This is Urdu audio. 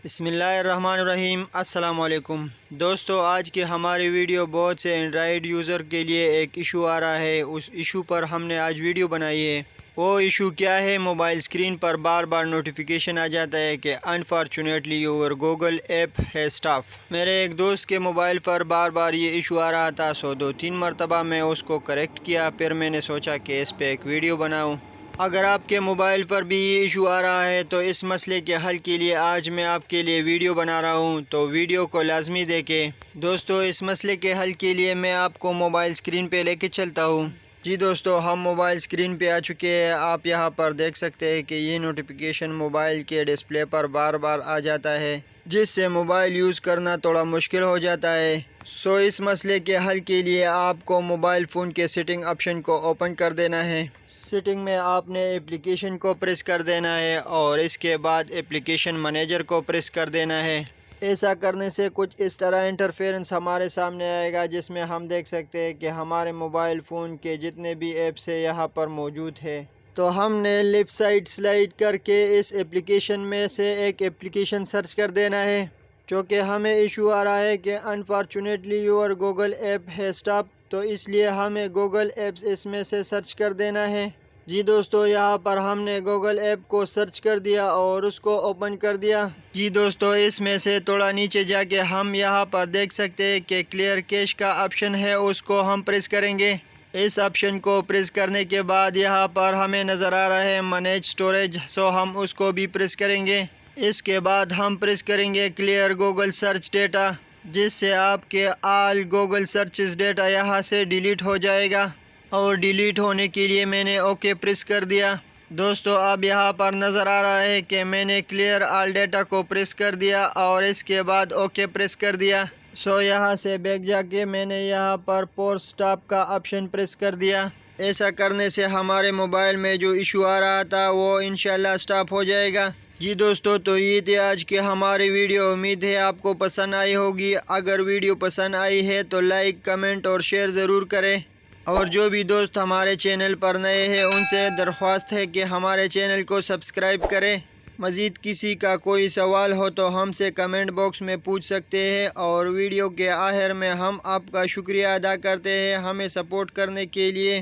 بسم اللہ الرحمن الرحیم۔ السلام علیکم دوستو، آج کے ہماری ویڈیو بہت سے اینڈرائیڈ یوزر کے لیے ایک ایشو آ رہا ہے، اس ایشو پر ہم نے آج ویڈیو بنائی ہے۔ وہ ایشو کیا ہے؟ موبائل اسکرین پر بار بار نوٹیفیکیشن آ جاتا ہے کہ unfortunately your Google app has stop. میرے ایک دوست کے موبائل پر بار بار یہ ایشو آ رہا تھا، دو تین مرتبہ میں اس کو کریکٹ کیا، پھر میں نے سوچا کہ اس پہ ایک ویڈیو بناؤں۔ اگر آپ کے موبائل پر بھی یہ ایشو آ رہا ہے تو اس مسئلے کے حل کے لیے آج میں آپ کے لیے ویڈیو بنا رہا ہوں، تو ویڈیو کو لازمی دیکھیں۔ دوستو، اس مسئلے کے حل کے لیے میں آپ کو موبائل اسکرین پہ لے کے چلتا ہوں۔ جی دوستو، ہم موبائل اسکرین پہ آ چکے ہیں۔ آپ یہاں پر دیکھ سکتے ہیں کہ یہ نوٹیفیکیشن موبائل کے ڈسپلے پر بار بار آ جاتا ہے، جس سے موبائل یوز کرنا تھوڑا مشکل ہو جاتا ہے۔ اس مسئلے کے حل کے لیے آپ کو موبائل فون کے سیٹنگ آپشن کو اوپن کر دینا ہے۔ سیٹنگ میں آپ نے اپلیکیشن کو پریس کر دینا ہے اور اس کے بعد اپلیکیشن مینیجر کو پریس کر دینا ہے۔ ایسا کرنے سے کچھ اس طرح انٹرفیرنس ہمارے سامنے آئے گا، جس میں ہم دیکھ سکتے ہیں کہ ہمارے موبائل فون کے جتنے بھی ایپس ہیں یہاں پر موجود ہے۔ تو ہم نے لیفٹ سائڈ سلائڈ کر کے اس اپلیکیشن میں سے ایک اپلیکیشن سرچ کر دینا ہے، چونکہ ہمیں ایشو آ رہا ہے کہ unfortunately your Google app has stop, تو اس لیے ہمیں گوگل ایپس اس میں سے سرچ کر دینا ہے۔ جی دوستو، یہاں پر ہم نے گوگل ایپ کو سرچ کر دیا اور اس کو اوپن کر دیا۔ جی دوستو، اس میں سے تھوڑا نیچے جا کے ہم یہاں پر دیکھ سکتے ہیں کہ کلیئر کیش کا آپشن ہے، اس کو ہم پریس کریں گے۔ اس آپشن کو پریس کرنے کے بعد یہاں پر ہمیں نظر آ رہا ہے مینیج اسٹوریج، ہم اس کو بھی پریس کریں گے۔ اس کے بعد ہم پریس کریں گے کلیئر گوگل سرچ ڈیٹا، جس سے آپ کے آل گوگل سرچز ڈیٹا یہاں سے ڈیلیٹ ہو جائے گا، اور ڈیلیٹ ہونے کے لیے میں نے اوکے پریس کر دیا۔ دوستو، اب یہاں پر نظر آ رہا ہے کہ میں نے کلیئر آل ڈیٹا کو پریس کر دیا اور اس کے بعد اوکے پریس کر دیا۔ یہاں سے بیک جا کے میں نے یہاں پر فورس اسٹاپ کا آپشن پریس کر دیا۔ ایسا کرنے سے ہمارے موبائل میں جو ایشو آ رہا تھا وہ انشاءاللہ اسٹاپ ہو جائے گا۔ جی دوستو، تو یہ تھی آج کی ہماری ویڈیو۔ امید ہے آپ کو پسند آئی ہوگی۔ اگر ویڈیو پسند آئی ہے تو لائک، کمنٹ اور شیئر ضرور کریں، اور جو بھی دوست ہمارے چینل پر نئے ہیں ان سے درخواست ہے کہ ہمارے چینل کو سبسکرائب کریں۔ مزید کسی کا کوئی سوال ہو تو ہم سے کمنٹ باکس میں پوچھ سکتے ہیں، اور ویڈیو کے آخر میں ہم آپ کا شکریہ ادا کرتے ہیں ہمیں سپورٹ کرنے کے لیے۔